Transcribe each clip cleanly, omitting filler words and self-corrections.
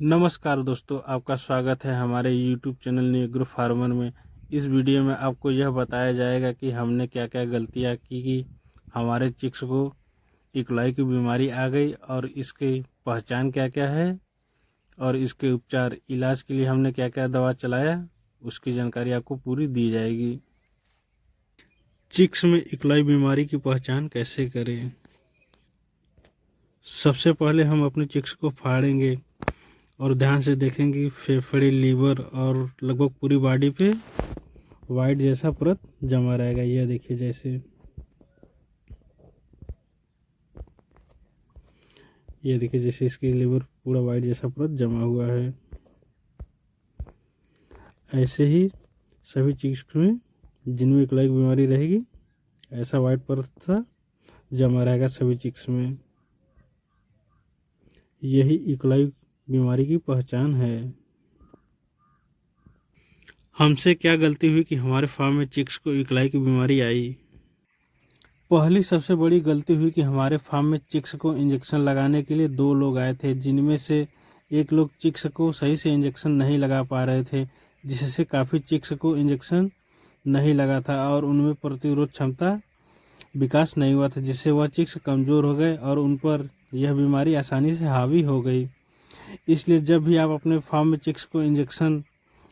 नमस्कार दोस्तों, आपका स्वागत है हमारे YouTube channel new agro farmer में। इस वीडियो में आपको यह बताया जाएगा कि हमने क्या क्या गलतियां की कि हमारे चिक्स को इकलॉय की बीमारी आ गई और इसकी पहचान क्या क्या है और इसके उपचार इलाज के लिए हमने क्या क्या दवा चलाया, उसकी जानकारी आपको पूरी दी जाएगी। चिक्स में इकलॉय बीमारी की पहचान कैसे करें? सबसे पहले हम अपने चिक्स को फाड़ेंगे और ध्यान से देखेंगे फेफड़े, लीवर और लगभग पूरी बॉडी पे वाइट जैसा परत जमा रहेगा। यह देखिए, जैसे ये देखिए, जैसे इसकी लीवर पूरा वाइट जैसा परत जमा हुआ है। ऐसे ही सभी चिक्स में जिनमें इकलॉय की बीमारी रहेगी ऐसा वाइट परत सा जमा रहेगा सभी चिक्स में। यही इकलॉय बीमारी की पहचान है। हमसे क्या गलती हुई कि हमारे फार्म में चिक्स को इकलॉय की बीमारी आई? पहली सबसे बड़ी गलती हुई कि हमारे फार्म में चिक्स को इंजेक्शन लगाने के लिए 2 लोग आए थे, जिनमें से एक लोग चिक्स को सही से इंजेक्शन नहीं लगा पा रहे थे, जिससे काफ़ी चिक्स को इंजेक्शन नहीं लगा था और उनमें प्रतिरोध क्षमता विकास नहीं हुआ था, जिससे वह चिक्स कमज़ोर हो गए और उन पर यह बीमारी आसानी से हावी हो गई। इसलिए जब भी आप अपने फार्म में चिक्स को इंजेक्शन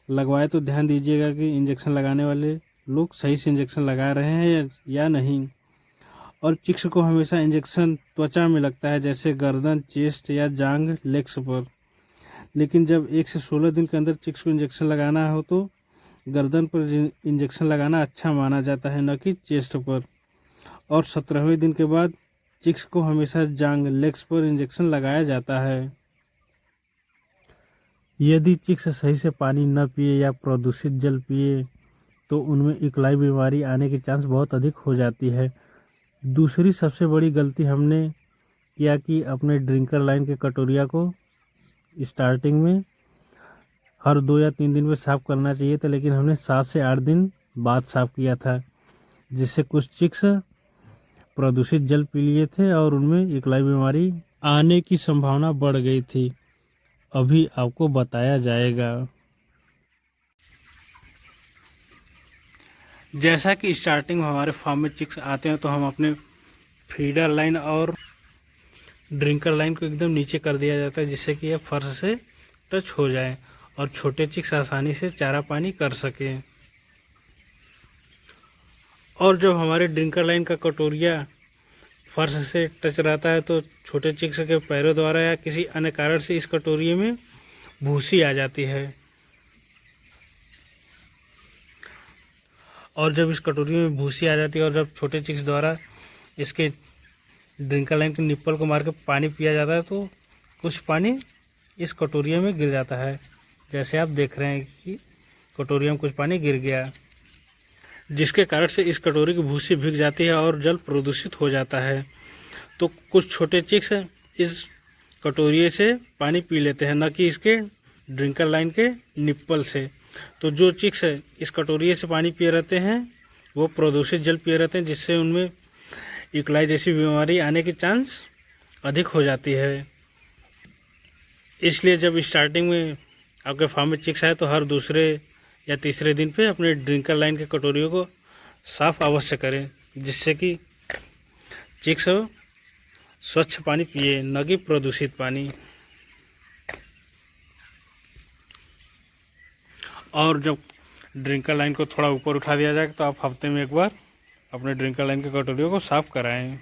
लगवाए तो ध्यान दीजिएगा कि इंजेक्शन लगाने वाले लोग सही से इंजेक्शन लगा रहे हैं या नहीं। और चिक्स को हमेशा इंजेक्शन त्वचा में लगता है, जैसे गर्दन, चेस्ट या जांघ, लेग्स पर। लेकिन जब 1 से 16 दिन के अंदर चिक्स को इंजेक्शन लगाना हो तो गर्दन पर इंजेक्शन लगाना अच्छा माना जाता है, न कि चेस्ट पर। और 17वें दिन के बाद चिक्स को हमेशा जांघ, लेग्स पर इंजेक्शन लगाया जाता है। यदि चिक्स सही से पानी न पिए या प्रदूषित जल पिए तो उनमें इकलॉय बीमारी आने की चांस बहुत अधिक हो जाती है। दूसरी सबसे बड़ी गलती हमने किया कि अपने ड्रिंकर लाइन के कटोरिया को स्टार्टिंग में हर 2 या 3 दिन में साफ़ करना चाहिए था, लेकिन हमने 7 से 8 दिन बाद साफ़ किया था, जिससे कुछ चिक्स प्रदूषित जल पी लिए थे और उनमें इकलॉय बीमारी आने की संभावना बढ़ गई थी। अभी आपको बताया जाएगा। जैसा कि स्टार्टिंग में हमारे फार्म में चिक्स आते हैं तो हम अपने फीडर लाइन और ड्रिंकर लाइन को एकदम नीचे कर दिया जाता है, जिससे कि यह फर्श से टच हो जाए और छोटे चिक्स आसानी से चारा पानी कर सकें। और जब हमारे ड्रिंकर लाइन का कटोरिया फर्श से टच रहता है तो छोटे चिक्स के पैरों द्वारा या किसी अन्य कारण से इस कटोरिये में भूसी आ जाती है। और जब इस कटोरी में भूसी आ जाती है और जब छोटे चिक्स द्वारा इसके ड्रिंकर लाइन के निप्पल को मार के पानी पिया जाता है तो कुछ पानी इस कटोरिया में गिर जाता है। जैसे आप देख रहे हैं कि कटोरिया में कुछ पानी गिर गया, जिसके कारण से इस कटोरी की भूसी भीग जाती है और जल प्रदूषित हो जाता है। तो कुछ छोटे चिक्स इस कटोरिये से पानी पी लेते हैं, न कि इसके ड्रिंकर लाइन के निप्पल से। तो जो चिक्स इस कटोरिये से पानी पिए रहते हैं वो प्रदूषित जल पिए रहते हैं, जिससे उनमें इकलॉय जैसी बीमारी आने की चांस अधिक हो जाती है। इसलिए जब स्टार्टिंग में आपके फार्म में चिक्स आए तो हर 2 या 3 दिन पे अपने ड्रिंकर लाइन के कटोरियों को साफ अवश्य करें, जिससे कि चिक्स स्वच्छ पानी पिए, न कि प्रदूषित पानी। और जब ड्रिंकर लाइन को थोड़ा ऊपर उठा दिया जाए तो आप हफ्ते में एक बार अपने ड्रिंकर लाइन के कटोरियों को साफ़ कराएं।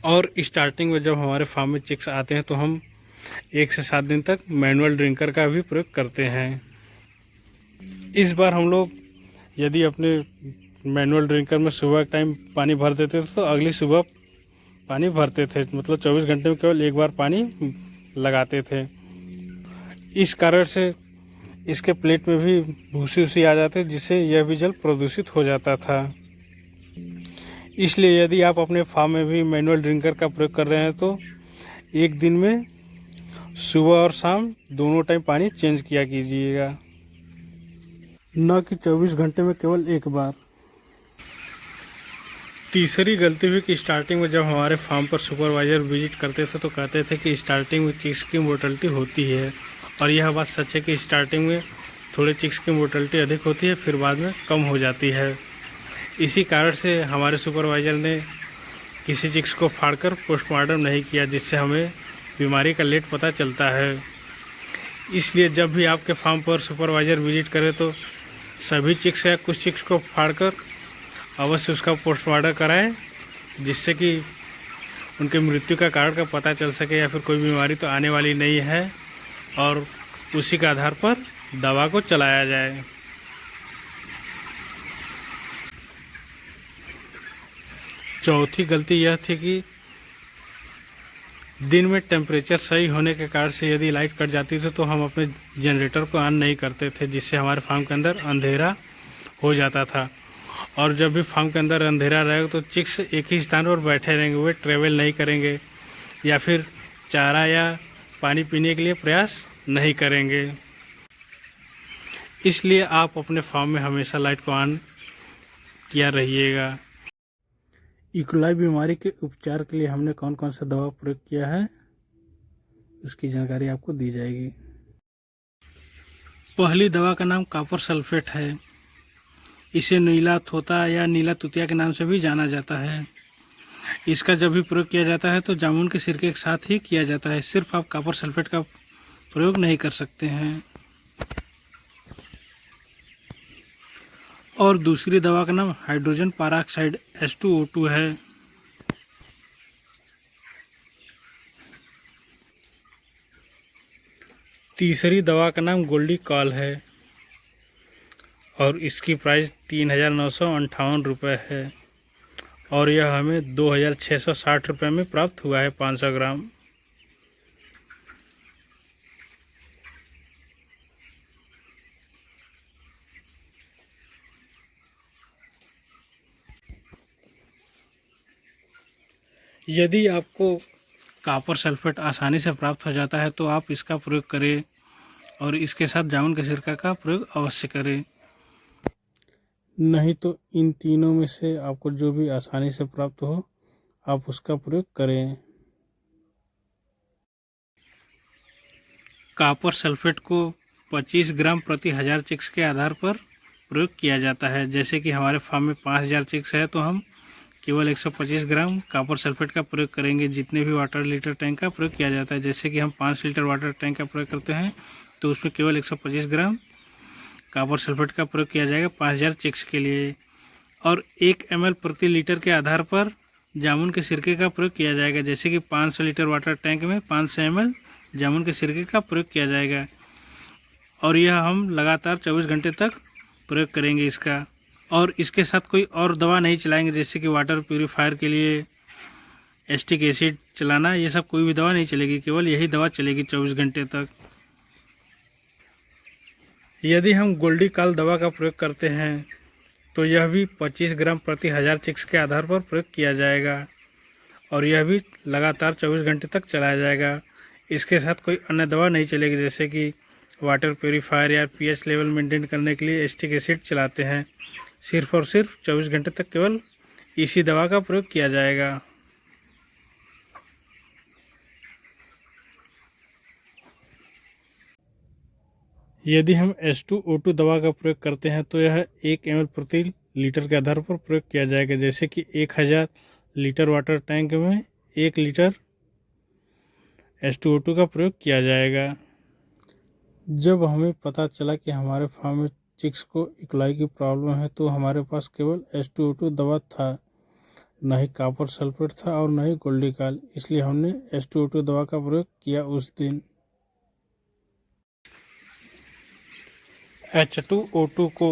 और स्टार्टिंग में जब हमारे फार्म में चिक्स आते हैं तो हम 1 से 7 दिन तक मैनुअल ड्रिंकर का भी प्रयोग करते हैं। इस बार हम लोग यदि अपने मैनुअल ड्रिंकर में सुबह के टाइम पानी भर देते थे तो अगली सुबह पानी भरते थे, मतलब 24 घंटे में केवल एक बार पानी लगाते थे। इस कारण से इसके प्लेट में भी भूसी आ जाती, जिससे यह भी जल प्रदूषित हो जाता था। इसलिए यदि आप अपने फार्म में भी मैनुअल ड्रिंकर का प्रयोग कर रहे हैं तो एक दिन में सुबह और शाम दोनों टाइम पानी चेंज किया कीजिएगा, न कि 24 घंटे में केवल एक बार। तीसरी गलती हुई कि स्टार्टिंग में जब हमारे फार्म पर सुपरवाइज़र विजिट करते थे तो कहते थे कि स्टार्टिंग में चिक्स की मोर्टेलिटी होती है, और यह बात सच है कि स्टार्टिंग में थोड़े चिक्स की मोर्टेलिटी अधिक होती है, फिर बाद में कम हो जाती है। इसी कारण से हमारे सुपरवाइज़र ने किसी चिक्स को फाड़कर पोस्टमार्टम नहीं किया, जिससे हमें बीमारी का लेट पता चलता है। इसलिए जब भी आपके फार्म पर सुपरवाइज़र विजिट करे तो सभी चिक्स या कुछ चिक्स को फाड़कर अवश्य उसका पोस्टमार्टम कराएं, जिससे कि उनके मृत्यु का कारण का पता चल सके या फिर कोई बीमारी तो आने वाली नहीं है, और उसी के आधार पर दवा को चलाया जाए। चौथी गलती यह थी कि दिन में टेम्परेचर सही होने के कारण से यदि लाइट कट जाती थी तो हम अपने जनरेटर को ऑन नहीं करते थे, जिससे हमारे फार्म के अंदर अंधेरा हो जाता था। और जब भी फार्म के अंदर अंधेरा रहेगा तो चिक्स एक ही स्थान पर बैठे रहेंगे, वे ट्रेवल नहीं करेंगे या फिर चारा या पानी पीने के लिए प्रयास नहीं करेंगे। इसलिए आप अपने फार्म में हमेशा लाइट को ऑन किया रहिएगा। इकोलाई बीमारी के उपचार के लिए हमने कौन कौन सा दवा प्रयोग किया है, उसकी जानकारी आपको दी जाएगी। पहली दवा का नाम कॉपर सल्फेट है। इसे नीला तोता या नीला तुतिया के नाम से भी जाना जाता है। इसका जब भी प्रयोग किया जाता है तो जामुन के सिरके के साथ ही किया जाता है। सिर्फ आप कॉपर सल्फेट का प्रयोग नहीं कर सकते हैं। और दूसरी दवा का नाम हाइड्रोजन पेरोक्साइड H2O2 है। तीसरी दवा का नाम गोल्डिकॉल है और इसकी प्राइस 3,958 रुपये है, और यह हमें 2,660 रुपये में प्राप्त हुआ है 500 ग्राम। यदि आपको कॉपर सल्फेट आसानी से प्राप्त हो जाता है तो आप इसका प्रयोग करें, और इसके साथ जामुन के सिरका का प्रयोग अवश्य करें। नहीं तो इन तीनों में से आपको जो भी आसानी से प्राप्त हो आप उसका प्रयोग करें। कॉपर सल्फेट को 25 ग्राम प्रति 1000 चिक्स के आधार पर प्रयोग किया जाता है। जैसे कि हमारे फार्म में 5000 चिक्स है तो हम केवल 125 ग्राम कॉपर सल्फेट का प्रयोग करेंगे। जितने भी वाटर लीटर टैंक का प्रयोग किया जाता है, जैसे कि हम 5 लीटर वाटर टैंक का प्रयोग करते हैं तो उसमें केवल 125 ग्राम कॉपर सल्फेट का प्रयोग किया जाएगा 5000 चिक्स के लिए। और 1 ml प्रति लीटर के आधार पर जामुन के सिरके का प्रयोग किया जाएगा। जैसे कि 500 लीटर वाटर टैंक में 500 ml जामुन के सिरके का प्रयोग किया जाएगा, और यह हम लगातार 24 घंटे तक प्रयोग करेंगे इसका। और इसके साथ कोई और दवा नहीं चलाएंगे, जैसे कि वाटर प्यूरीफायर के लिए एस्टिक एसिड चलाना, ये सब कोई भी दवा नहीं चलेगी, केवल यही दवा चलेगी 24 घंटे तक। यदि हम गोल्डिकॉल दवा का प्रयोग करते हैं तो यह भी 25 ग्राम प्रति 1000 चिक्स के आधार पर प्रयोग किया जाएगा, और यह भी लगातार 24 घंटे तक चलाया जाएगा। इसके साथ कोई अन्य दवा नहीं चलेगी, जैसे कि वाटर प्यूरीफायर या pH लेवल मेंटेन करने के लिए एस्टिक एसिड चलाते हैं। सिर्फ और सिर्फ 24 घंटे तक केवल इसी दवा का प्रयोग किया जाएगा। यदि हम H2O2 दवा का प्रयोग करते हैं तो यह 1 ml प्रति लीटर के आधार पर प्रयोग किया जाएगा। जैसे कि 1000 लीटर वाटर टैंक में 1 लीटर H2O2 का प्रयोग किया जाएगा। जब हमें पता चला कि हमारे फार्म में चिक्स को इकोलाई की प्रॉब्लम है तो हमारे पास केवल H2O2 दवा था, न ही कॉपर सल्फेट था और न ही गोल्डिकॉल। इसलिए हमने H2O2 दवा का प्रयोग किया उस दिन। H2O2 को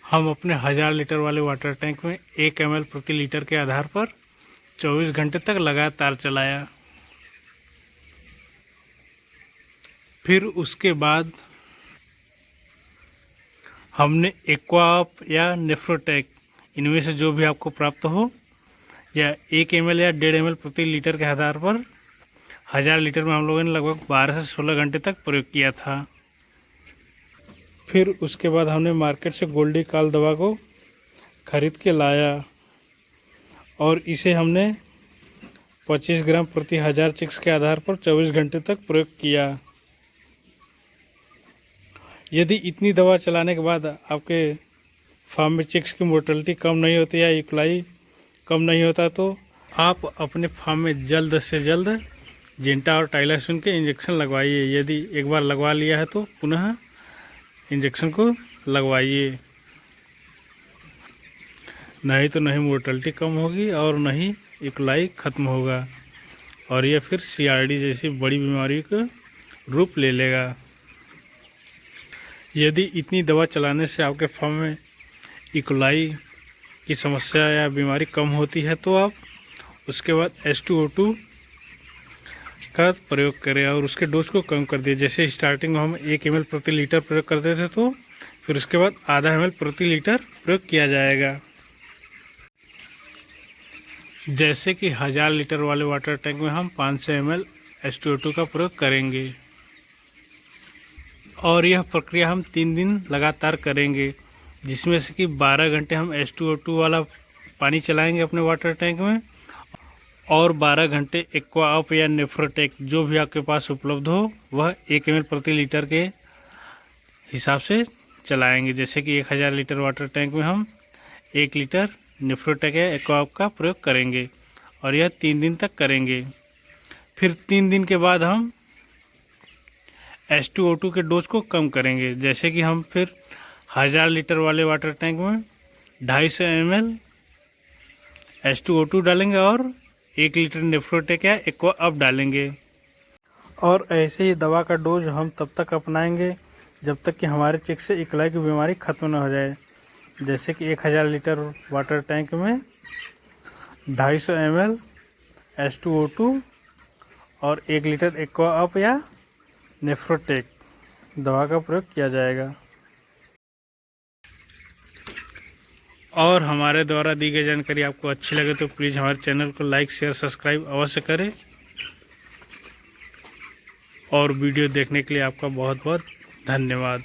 हम अपने 1000 लीटर वाले वाटर टैंक में 1 ml प्रति लीटर के आधार पर 24 घंटे तक लगातार चलाया। फिर उसके बाद हमने एक्वाअप या नेफ्रोटेक, इनमें से जो भी आपको प्राप्त हो, या 1 ml या 1.5 ml प्रति लीटर के आधार पर 1000 लीटर में हम लोगों ने लगभग 12 से 16 घंटे तक प्रयोग किया था। फिर उसके बाद हमने मार्केट से गोल्डी काल दवा को खरीद के लाया और इसे हमने 25 ग्राम प्रति 1000 चिक्स के आधार पर 24 घंटे तक प्रयोग किया। यदि इतनी दवा चलाने के बाद आपके फार्म में चिक्स की मोर्टेलिटी कम नहीं होती या इक्लाई कम नहीं होता तो आप अपने फार्म में जल्द से जल्द जेंटा और टाइलासिन के इंजेक्शन लगवाइए। यदि एक बार लगवा लिया है तो पुनः इंजेक्शन को लगवाइए, नहीं तो नहीं मोर्टेलिटी कम होगी और नहीं इक्लाई ख़त्म होगा और यह फिर CRD जैसी बड़ी बीमारी का रूप ले लेगा। यदि इतनी दवा चलाने से आपके फार्म में इक्लाई की समस्या या बीमारी कम होती है तो आप उसके बाद H2O2 का प्रयोग करें और उसके डोज को कम कर दिए। जैसे स्टार्टिंग में हम 1 ml प्रति लीटर प्रयोग करते थे तो फिर उसके बाद आधा ml प्रति लीटर प्रयोग किया जाएगा। जैसे कि 1000 लीटर वाले वाटर टैंक में हम 500 ml H2O2 का प्रयोग करेंगे और यह प्रक्रिया हम 3 दिन लगातार करेंगे, जिसमें से कि 12 घंटे हम H2O2 वाला पानी चलाएंगे अपने वाटर टैंक में और 12 घंटे एक्वा अप या नेफ्रोटेक जो भी आपके पास उपलब्ध हो वह 1 ml प्रति लीटर के हिसाब से चलाएंगे। जैसे कि 1000 लीटर वाटर टैंक में हम 1 लीटर नेफ्रोटेक या एक्वा अप का प्रयोग करेंगे और यह 3 दिन तक करेंगे। फिर 3 दिन के बाद हम H2O2 के डोज को कम करेंगे। जैसे कि हम फिर 1000 लीटर वाले वाटर टैंक में 250 ml H2O2 डालेंगे और 1 लीटर नेफ्रोटेक या एक्वा अप डालेंगे और ऐसे ही दवा का डोज हम तब तक अपनाएंगे जब तक कि हमारे चिक्स से इक्लाई की बीमारी ख़त्म न हो जाए। जैसे कि 1000 लीटर वाटर टैंक में 250 ml H2O2 और 1 लीटर एक्वा अप या नेफ्रोटेक दवा का प्रयोग किया जाएगा। और हमारे द्वारा दी गई जानकारी आपको अच्छी लगे तो प्लीज़ हमारे चैनल को लाइक शेयर सब्सक्राइब अवश्य करें और वीडियो देखने के लिए आपका बहुत बहुत धन्यवाद।